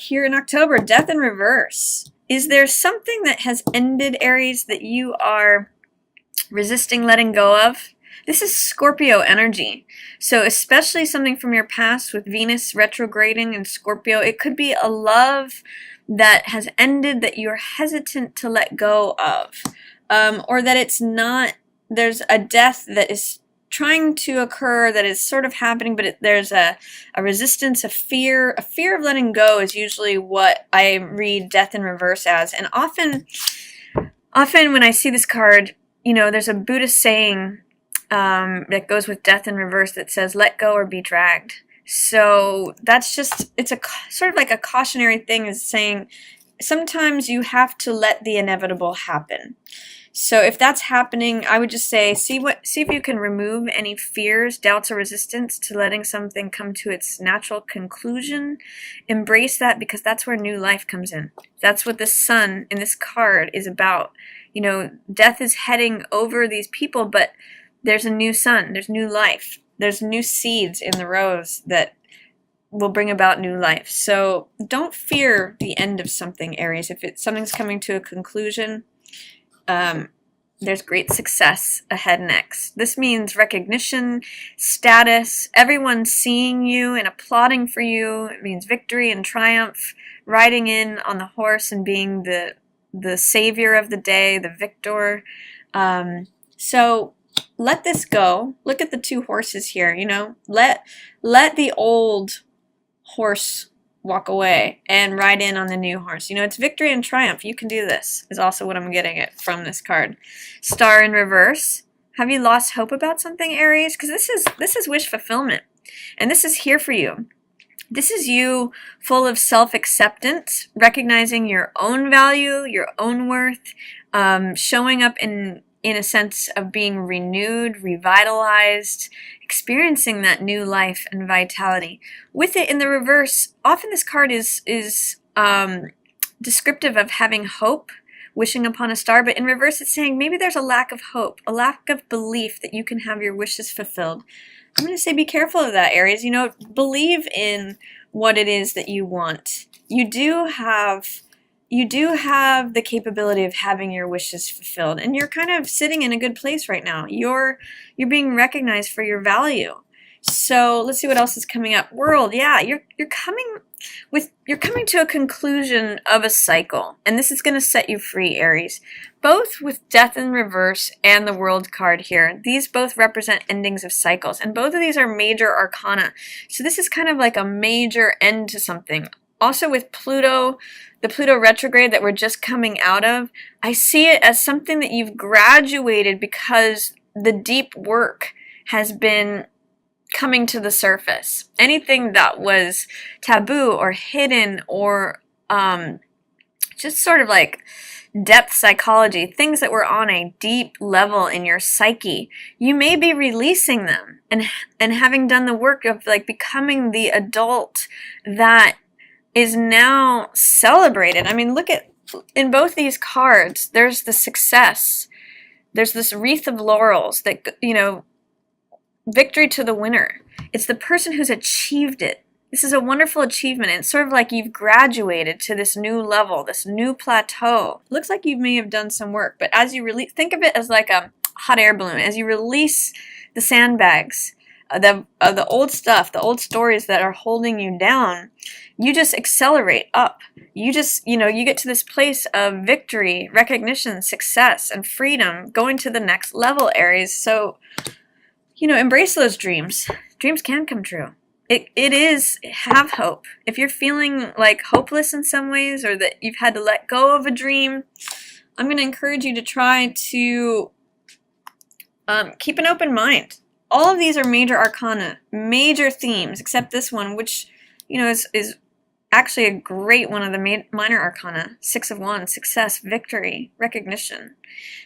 Here in October, death in reverse. Is there something that has ended, Aries, that you are resisting letting go of? This is Scorpio energy. So especially something from your past with Venus retrograding in Scorpio. It could be a love that has ended that you're hesitant to let go of. Or that it's not, there's a death that is trying to occur, that is sort of happening, but there's a resistance, a fear of letting go is usually what I read death in reverse as. And often when I see this card, you know, there's a Buddhist saying that goes with death in reverse that says, let go or be dragged. So that's just, it's a sort of like a cautionary thing, is saying sometimes you have to let the inevitable happen. So if that's happening, I would just say, see if you can remove any fears, doubts, or resistance to letting something come to its natural conclusion. Embrace that, because that's where new life comes in. That's what the sun in this card is about. You know, death is heading over these people, but there's a new sun, there's new life, there's new seeds in the rose that will bring about new life. So don't fear the end of something, Aries. If something's coming to a conclusion, there's great success ahead next. This means recognition, status, everyone seeing you and applauding for you. It means victory and triumph, riding in on the horse and being the savior of the day, the victor. So let this go. Look at the two horses here, you know. Let the old horse walk away and ride in on the new horse. You know, it's victory and triumph. You can do this, is also what I'm getting at from this card. Star in reverse. Have you lost hope about something, Aries? Because this is wish fulfillment. And this is here for you. This is you full of self-acceptance, recognizing your own value, your own worth, showing up in a sense of being renewed, revitalized, experiencing that new life and vitality. With it in the reverse, often this card is descriptive of having hope, wishing upon a star, but in reverse it's saying maybe there's a lack of hope, a lack of belief that you can have your wishes fulfilled. I'm going to say be careful of that, Aries. You know, believe in what it is that you want. You do have the capability of having your wishes fulfilled, and you're kind of sitting in a good place right now. You're being recognized for your value. So let's see what else is coming up. World, yeah, you're coming to a conclusion of a cycle, and this is going to set you free, Aries. Both with death in reverse and the World card here, these both represent endings of cycles, and both of these are major arcana. So this is kind of like a major end to something. Also with Pluto, the Pluto retrograde that we're just coming out of, I see it as something that you've graduated because the deep work has been coming to the surface. Anything that was taboo or hidden or just sort of like depth psychology, things that were on a deep level in your psyche, you may be releasing them and having done the work of like becoming the adult that is now celebrated. I mean, look at, in both these cards, there's the success. There's this wreath of laurels that, you know, victory to the winner. It's the person who's achieved it. This is a wonderful achievement. It's sort of like you've graduated to this new level, this new plateau. Looks like you may have done some work, but as you release, think of it as like a hot air balloon. As you release the sandbags, the old stuff, the old stories that are holding you down, you just accelerate up. You just, you know, you get to this place of victory, recognition, success, and freedom, going to the next level, Aries. So, you know, embrace those dreams. Dreams can come true. It is, have hope. If you're feeling like hopeless in some ways, or that you've had to let go of a dream, I'm going to encourage you to try to keep an open mind. All of these are major arcana, major themes, except this one, which, you know, is actually a great one of the minor arcana. Six of Wands, success, victory, recognition.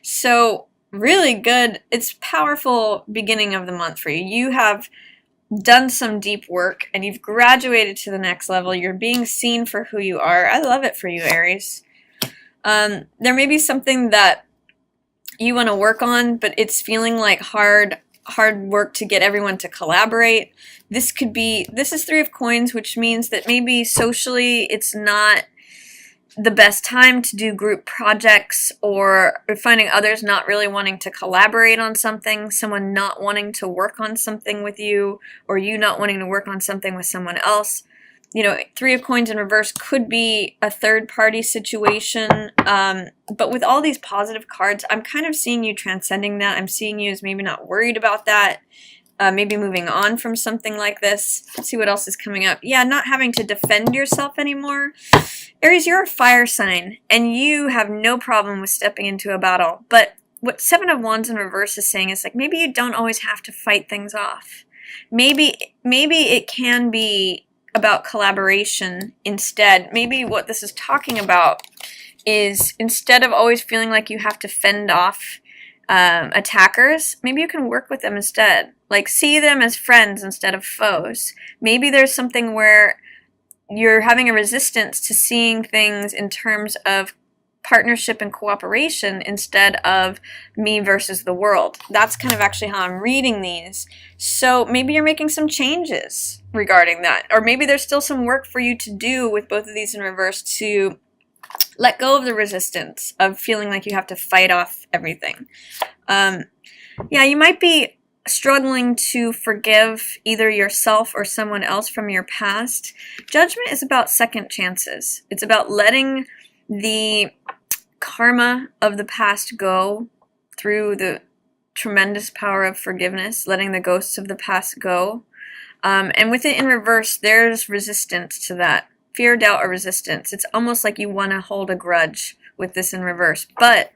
So really good. It's powerful beginning of the month for you. You have done some deep work and you've graduated to the next level. You're being seen for who you are. I love it for you, Aries. There may be something that you want to work on, but it's feeling like hard hard work to get everyone to collaborate. This is Three of Coins, which means that maybe socially it's not the best time to do group projects, or finding others not really wanting to collaborate on something, someone not wanting to work on something with you, or you not wanting to work on something with someone else. You know, Three of Coins in reverse could be a third-party situation, but with all these positive cards, I'm kind of seeing you transcending that. I'm seeing you as maybe not worried about that, maybe moving on from something like this. Let's see what else is coming up. Yeah, not having to defend yourself anymore. Aries, you're a fire sign, and you have no problem with stepping into a battle, but what Seven of Wands in reverse is saying is like, maybe you don't always have to fight things off. Maybe it can be about collaboration instead. Maybe what this is talking about is, instead of always feeling like you have to fend off attackers, maybe you can work with them instead. Like, see them as friends instead of foes. Maybe there's something where you're having a resistance to seeing things in terms of partnership and cooperation instead of me versus the world. That's kind of actually how I'm reading these. So maybe you're making some changes regarding that. Or maybe there's still some work for you to do with both of these in reverse to let go of the resistance of feeling like you have to fight off everything. Yeah, you might be struggling to forgive either yourself or someone else from your past. Judgment is about second chances. It's about letting the karma of the past go through the tremendous power of forgiveness, letting the ghosts of the past go. And with it in reverse, there's resistance to that. Fear, doubt, or resistance. It's almost like you want to hold a grudge with this in reverse. But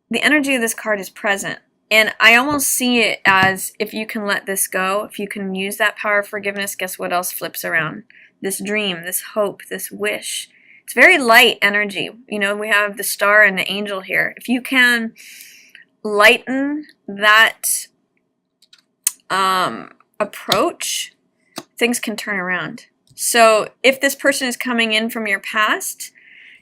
the energy of this card is present. And I almost see it as, if you can let this go, if you can use that power of forgiveness, guess what else flips around? This dream, this hope, this wish. It's very light energy. You know, we have the star and the angel here. If you can lighten that approach, things can turn around. So if this person is coming in from your past,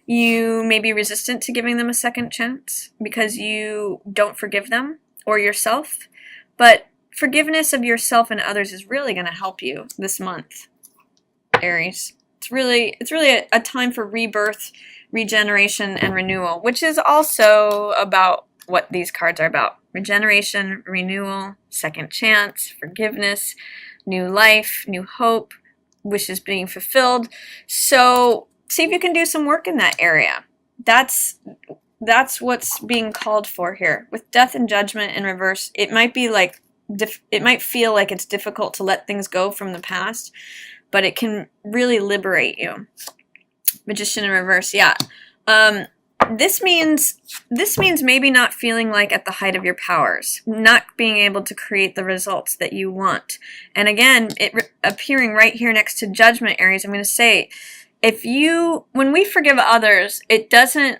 you may be resistant to giving them a second chance because you don't forgive them or yourself. But forgiveness of yourself and others is really going to help you this month, Aries. It's really a time for rebirth, regeneration, and renewal, which is also about what these cards are about. Regeneration, renewal, second chance, forgiveness, new life, new hope, wishes being fulfilled. So see if you can do some work in that area. That's what's being called for here. With death and judgment in reverse, it might be like it might feel like it's difficult to let things go from the past, but it can really liberate you. Magician in reverse, yeah. This means maybe not feeling like at the height of your powers, not being able to create the results that you want. And again, appearing right here next to judgment, Aries, I'm going to say, when we forgive others, it doesn't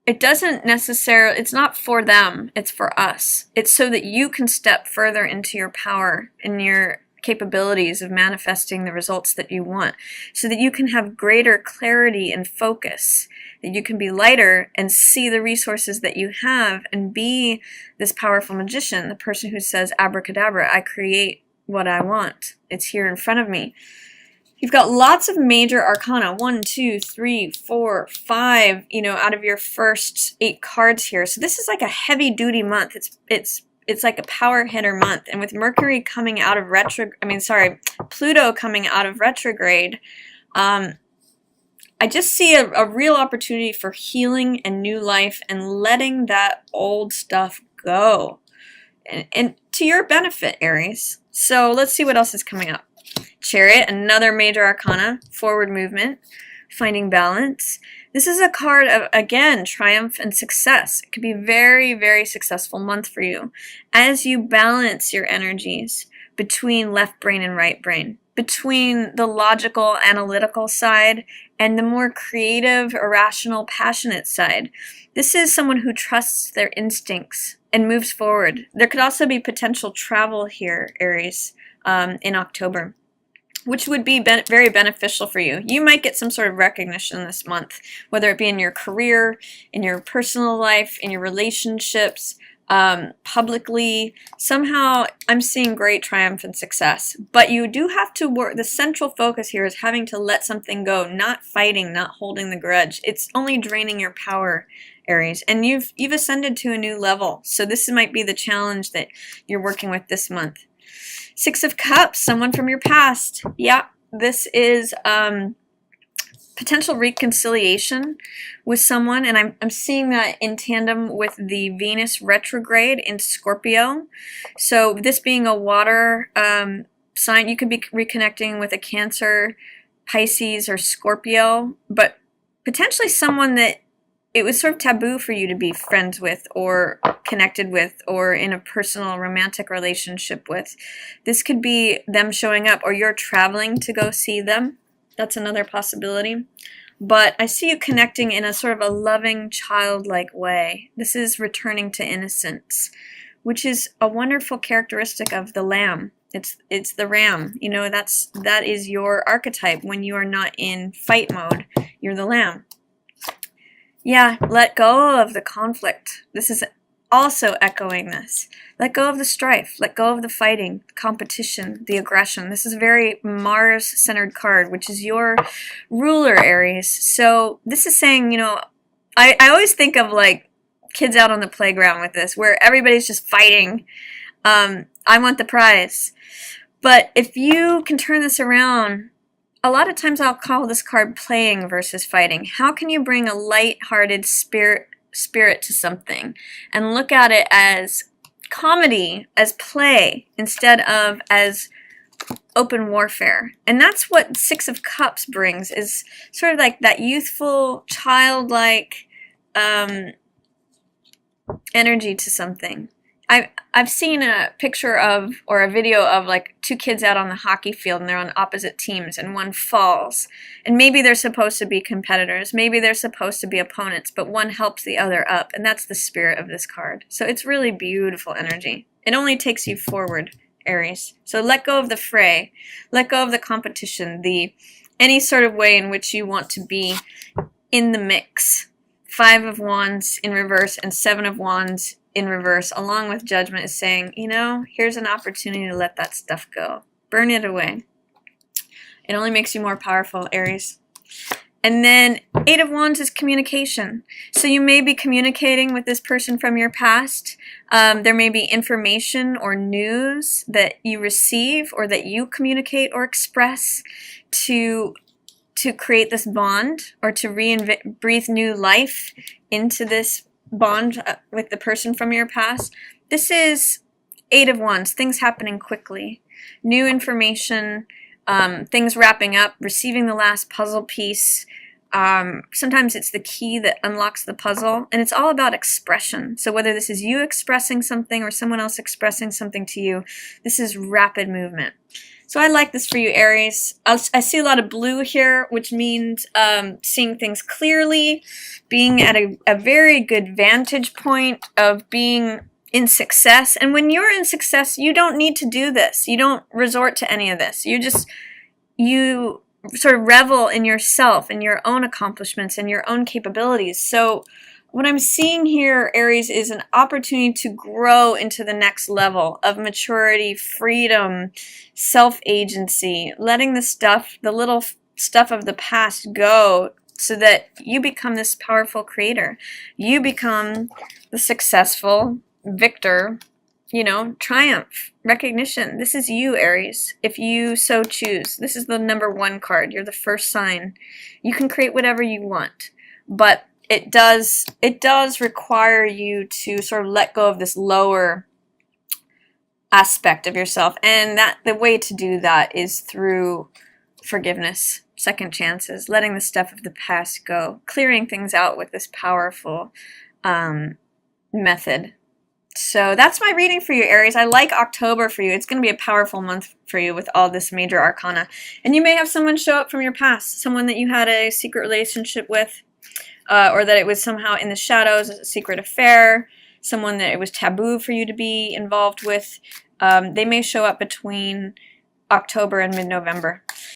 necessarily, it's not for them, it's for us. It's so that you can step further into your power and your capabilities of manifesting the results that you want, so that you can have greater clarity and focus, that you can be lighter and see the resources that you have and be this powerful magician, the person who says, abracadabra, I create what I want. It's here in front of me. You've got lots of major arcana, 1, 2, 3, 4, 5, out of your first 8 cards here. So this is like a heavy duty month. It's like a power hitter month. And with Mercury coming out of Pluto coming out of retrograde, I just see a real opportunity for healing and new life and letting that old stuff go. And to your benefit, Aries. So let's see what else is coming up. Chariot, another major arcana, forward movement, finding balance. This is a card of, again, triumph and success. It could be a very, very successful month for you as you balance your energies between left brain and right brain, between the logical, analytical side and the more creative, irrational, passionate side. This is someone who trusts their instincts and moves forward. There could also be potential travel here, Aries, in October, which would be very beneficial for you. You might get some sort of recognition this month, whether it be in your career, in your personal life, in your relationships. publicly. Somehow I'm seeing great triumph and success. But you do have to work. The central focus here is having to let something go, not fighting, not holding the grudge. It's only draining your power, Aries. And you've ascended to a new level. So this might be the challenge that you're working with this month. Six of Cups, someone from your past. Yeah, this is potential reconciliation with someone, and I'm seeing that in tandem with the Venus retrograde in Scorpio. So this being a water sign, you could be reconnecting with a Cancer, Pisces, or Scorpio, but potentially someone that it was sort of taboo for you to be friends with or connected with or in a personal romantic relationship with. This could be them showing up, or you're traveling to go see them. That's another possibility. But I see you connecting in a sort of a loving, childlike way. This is returning to innocence, which is a wonderful characteristic of the lamb. It's the ram. You know, that is your archetype when you are not in fight mode. You're the lamb. Yeah, let go of the conflict. This is also echoing this. Let go of the strife. Let go of the fighting, the competition, the aggression. This is a very Mars-centered card, which is your ruler, Aries. So this is saying, you know, I always think of like kids out on the playground with this, where everybody's just fighting. I want the prize. But if you can turn this around, a lot of times I'll call this card playing versus fighting. How can you bring a light-hearted spirit to something and look at it as comedy, as play, instead of as open warfare? And that's what Six of Cups brings, is sort of like that youthful, childlike energy to something. I've seen a picture of, or a video of, like two kids out on the hockey field and they're on opposite teams and one falls. And maybe they're supposed to be competitors, maybe they're supposed to be opponents, but one helps the other up, and that's the spirit of this card. So it's really beautiful energy. It only takes you forward, Aries. So let go of the fray, let go of the competition, any sort of way in which you want to be in the mix. Five of Wands in reverse and Seven of Wands in reverse, along with Judgment, is saying, you know, here's an opportunity to let that stuff go. Burn it away. It only makes you more powerful, Aries. And then Eight of Wands is communication. So you may be communicating with this person from your past. There may be information or news that you receive or that you communicate or express to create this bond, or to breathe new life into this bond with the person from your past. This is Eight of Wands, things happening quickly, new information, things wrapping up, receiving the last puzzle piece. Sometimes it's the key that unlocks the puzzle, and it's all about expression. So whether this is you expressing something or someone else expressing something to you, this is rapid movement. So I like this for you, Aries. I see a lot of blue here, which means seeing things clearly, being at a very good vantage point of being in success. And when you're in success, you don't need to do this. You don't resort to any of this. You sort of revel in yourself and your own accomplishments and your own capabilities. So what I'm seeing here, Aries, is an opportunity to grow into the next level of maturity, freedom, self-agency, letting the little stuff of the past go, so that you become this powerful creator. You become the successful victor, you know, triumph, recognition. This is you, Aries, if you so choose. This is the number 1 card. You're the first sign. You can create whatever you want, but it does require you to sort of let go of this lower aspect of yourself, and that the way to do that is through forgiveness, second chances, letting the stuff of the past go, clearing things out with this powerful method. So that's my reading for you, Aries. I like October for you. It's going to be a powerful month for you with all this major arcana. And you may have someone show up from your past, someone that you had a secret relationship with, or that it was somehow in the shadows, a secret affair, someone that it was taboo for you to be involved with. They may show up between October and mid-November.